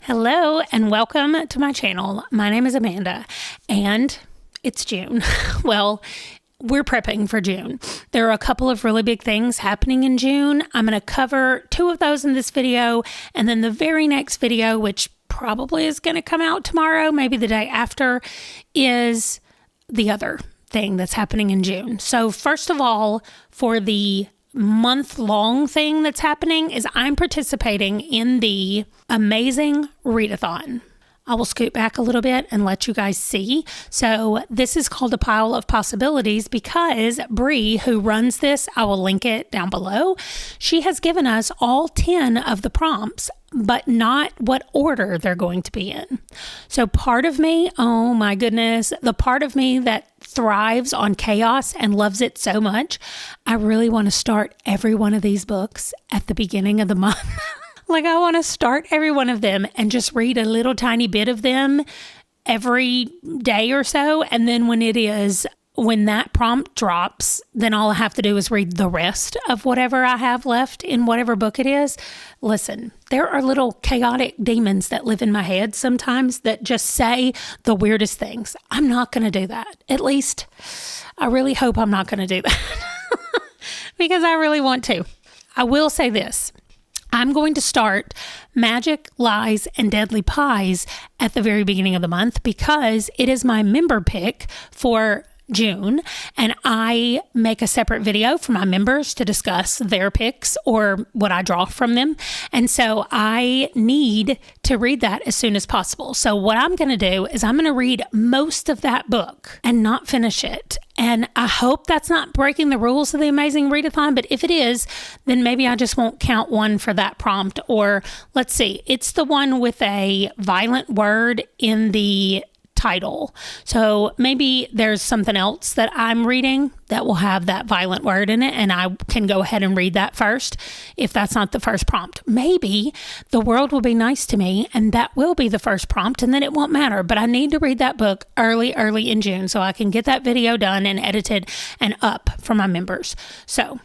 Hello and welcome to my channel. My name is Amanda and it's June. Well, we're prepping for June. There are a couple of really big things happening in June. I'm going to cover two of those in this video, and then the very next video, which probably is going to come out tomorrow, maybe the day after, is the other thing that's happening in June. So first of all, for the month-long thing that's happening is I'm participating in the Amazing Readathon. I will scoot back a little bit and let you guys see. So this is called a pile of possibilities because Bree, who runs this, I will link it down below. She has given us all 10 of the prompts, but not what order they're going to be in. So part of me, oh my goodness, the part of me that thrives on chaos and loves it so much, I really want to start every one of these books at the beginning of the month. Like, I want to start every one of them and just read a little tiny bit of them every day or so. And then when that prompt drops, then all I have to do is read the rest of whatever I have left in whatever book it is. Listen, there are little chaotic demons that live in my head sometimes that just say the weirdest things. I'm not going to do that. At least I really hope I'm not going to do that because I really want to. I will say this. I'm going to start Magic, Lies, and Deadly Pies at the very beginning of the month because it is my member pick for June, and I make a separate video for my members to discuss their picks or what I draw from them. And so I need to read that as soon as possible. So what I'm going to do is I'm going to read most of that book and not finish it. And I hope that's not breaking the rules of the Amazing Readathon, but if it is, then maybe I just won't count one for that prompt. Or let's see, it's the one with a violent word in the title. So maybe there's something else that I'm reading that will have that violent word in it, and I can go ahead and read that first if that's not the first prompt. Maybe The World Will Be Nice to Me, and that will be the first prompt, and then it won't matter. But I need to read that book early in June so I can get that video done and edited and up for my members. So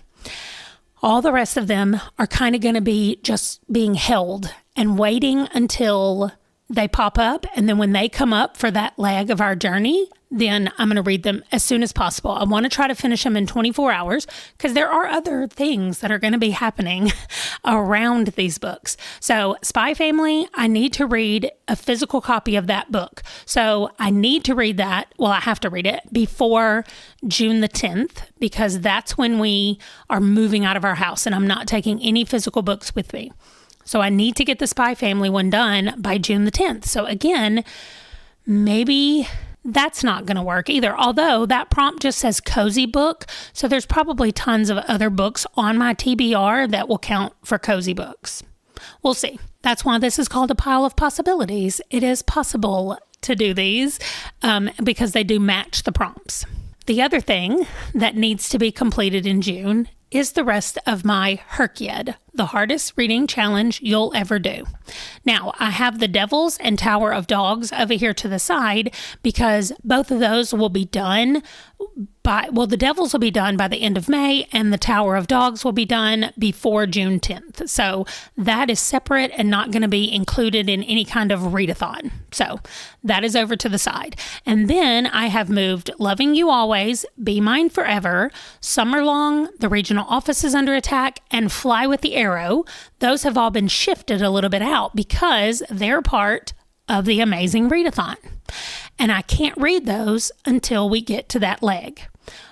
all the rest of them are kind of going to be just being held and waiting until they pop up, and then when they come up for that leg of our journey, then I'm going to read them as soon as possible. I want to try to finish them in 24 hours because there are other things that are going to be happening around these books. So Spy Family, I need to read a physical copy of that book. So I need to read that. Well, I have to read it before June the 10th because that's when we are moving out of our house and I'm not taking any physical books with me. So I need to get the Spy Family one done by June the 10th. So again, maybe that's not going to work either. Although that prompt just says cozy book. So there's probably tons of other books on my TBR that will count for cozy books. We'll see. That's why this is called a pile of possibilities. It is possible to do these because they do match the prompts. The other thing that needs to be completed in June is the rest of my Herkyed, the hardest reading challenge you'll ever do. Now, I have the Devils and Tower of Dogs over here to the side because both of those will be done the Devils will be done by the end of May and the Tower of Dogs will be done before June 10th. So that is separate and not going to be included in any kind of readathon. So that is over to the side. And then I have moved Loving You Always, Be Mine Forever, Summerlong, The Regional Office is Under Attack, and Fly with the Arrow. Those have all been shifted a little bit out because they're part of the Amazing Readathon. And I can't read those until we get to that leg.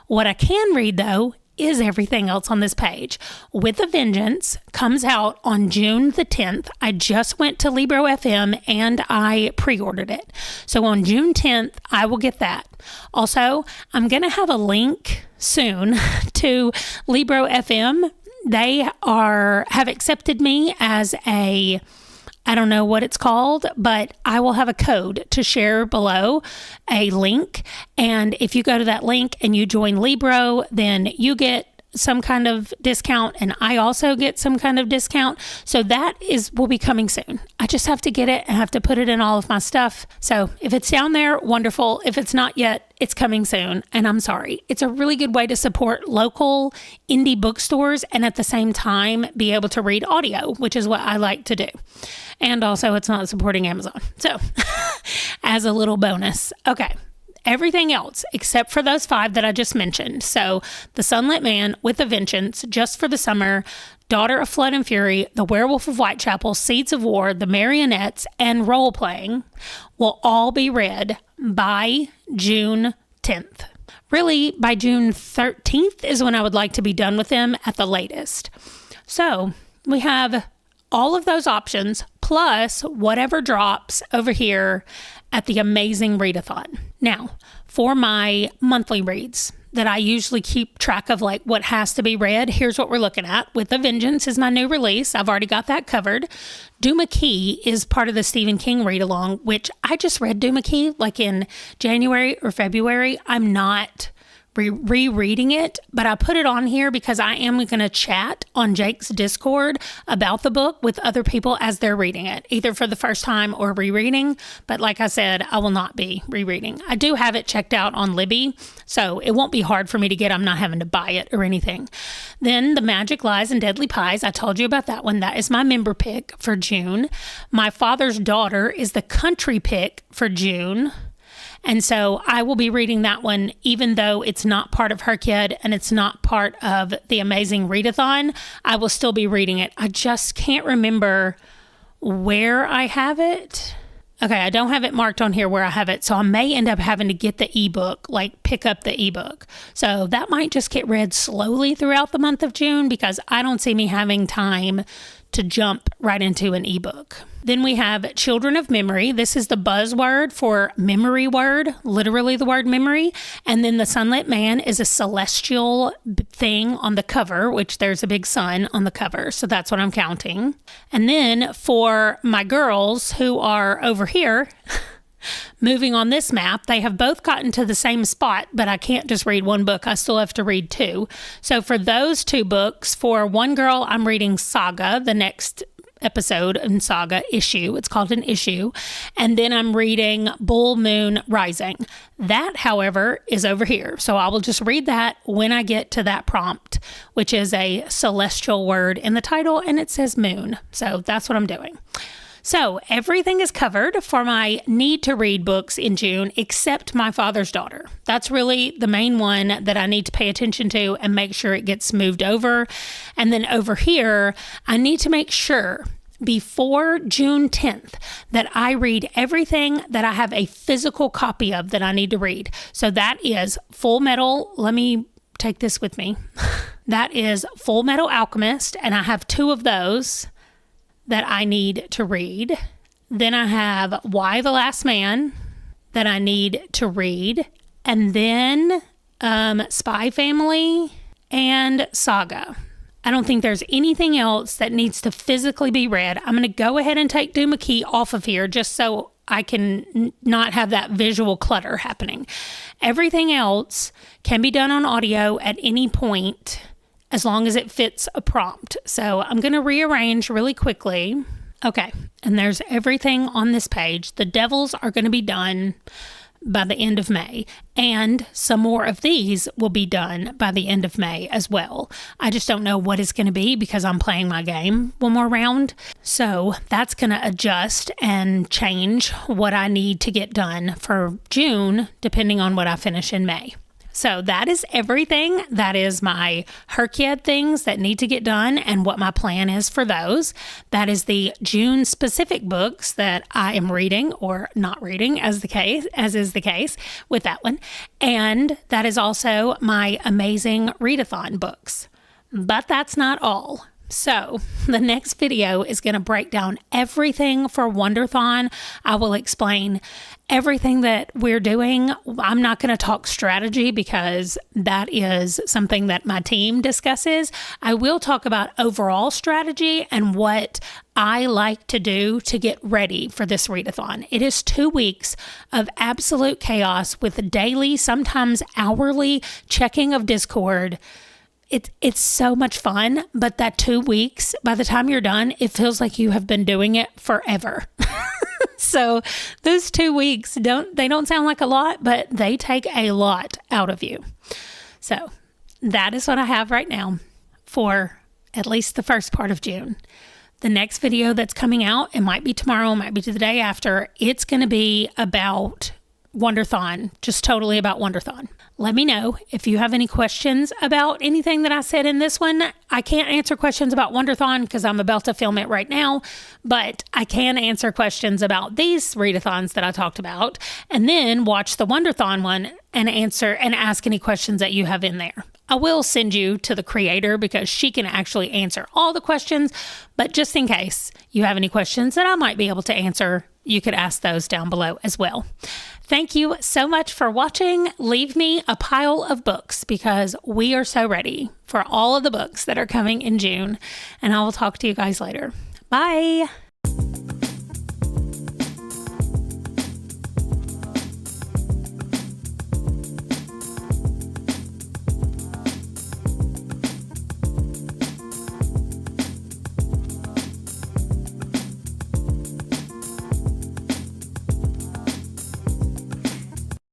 What I can read, though, is everything else on this page. With a Vengeance comes out on June the 10th. I just went to Libro FM and I pre-ordered it. So on June 10th, I will get that. Also, I'm going to have a link soon to Libro FM. They have accepted me as I don't know what it's called, but I will have a code to share below, a link. And if you go to that link and you join Libro, then you get some kind of discount and I also get some kind of discount. So that will be coming soon. I just have to get it and have to put it in all of my stuff. So if it's down there, wonderful. If it's not yet, it's coming soon. And I'm sorry. It's a really good way to support local indie bookstores and at the same time be able to read audio, which is what I like to do. And also it's not supporting Amazon. So as a little bonus. Okay. Everything else, except for those 5 that I just mentioned. So The Sunlit Man, With a Vengeance, Just for the Summer, Daughter of Flood and Fury, The Werewolf of Whitechapel, Seeds of War, The Marionettes, and Role Playing will all be read by June 10th. Really, by June 13th is when I would like to be done with them at the latest. So we have all of those options, plus whatever drops over here at the Amazing Readathon. Now, for my monthly reads that I usually keep track of, like what has to be read, here's what we're looking at. With a Vengeance is my new release. I've already got that covered. Duma Key is part of the Stephen King read along, which I just read Duma Key like in January or February. I'm not rereading it, but I put it on here because I am going to chat on Jake's Discord about the book with other people as they're reading it, either for the first time or rereading. But like I said, I will not be rereading. I do have it checked out on Libby, so it won't be hard for me to get. I'm not having to buy it or anything. Then The Magic Lies and Deadly Pies. I told you about that one. That is my member pick for June. My Father's Daughter is the country pick for June. And so I will be reading that one, even though it's not part of Her Kid and it's not part of the Amazing Readathon. I will still be reading it. I just can't remember where I have it. Okay, I don't have it marked on here where I have it. So I may end up having to get the ebook, like pick up the ebook. So that might just get read slowly throughout the month of June because I don't see me having time to jump right into an ebook. Then we have Children of Memory. This is the buzzword for memory word, literally the word memory. And then The Sunlit Man is a celestial thing on the cover, which there's a big sun on the cover. So that's what I'm counting. And then for my girls who are over here, moving on this map, they have both gotten to the same spot, but I can't just read one book. I still have to read 2. So for those 2 books, for one girl, I'm reading Saga, the next episode in Saga issue. It's called an issue. And then I'm reading Bull Moon Rising. That, however, is over here. So I will just read that when I get to that prompt, which is a celestial word in the title, and it says moon. So that's what I'm doing. So everything is covered for my need to read books in June, except My Father's Daughter. That's really the main one that I need to pay attention to and make sure it gets moved over. And then over here, I need to make sure before June 10th that I read everything that I have a physical copy of that I need to read. So that is Full Metal. Let me take this with me. That is Full Metal Alchemist, and I have 2 of those that I need to read. Then I have Why the Last Man that I need to read. And then Spy Family and Saga. I don't think there's anything else that needs to physically be read. I'm going to go ahead and take Duma Key off of here just so I can not have that visual clutter happening. Everything else can be done on audio at any point, as long as it fits a prompt. So I'm going to rearrange really quickly. Okay, and there's everything on this page. The Devils are going to be done by the end of May, and some more of these will be done by the end of May as well. I just don't know what it's going to be because I'm playing my game one more round. So that's going to adjust and change what I need to get done for June, depending on what I finish in May. So that is everything. That is my Her Kid things that need to get done and what my plan is for those. That is the June specific books that I am reading or not reading as is the case with that one. And that is also my Amazing Readathon books. But that's not all. So the next video is going to break down everything for Wonderthon. I will explain everything that we're doing. I'm not going to talk strategy because that is something that my team discusses. I will talk about overall strategy and what I like to do to get ready for this readathon. It is 2 weeks of absolute chaos with daily, sometimes hourly checking of Discord. it's so much fun, but that 2 weeks, by the time you're done, it feels like you have been doing it forever. So those 2 weeks don't sound like a lot, but they take a lot out of you. So that is what I have right now for at least the first part of June. The next video that's coming out, it might be tomorrow, it might be the day after. It's going to be about Wonderthon, just totally about Wonderthon. Let me know if you have any questions about anything that I said in this one. I can't answer questions about Wonderthon because I'm about to film it right now, but I can answer questions about these readathons that I talked about, and then watch the Wonderthon one and answer and ask any questions that you have in there. I will send you to the creator because she can actually answer all the questions, but just in case you have any questions that I might be able to answer, you could ask those down below as well. Thank you so much for watching. Leave me a pile of books because we are so ready for all of the books that are coming in June, and I will talk to you guys later. Bye.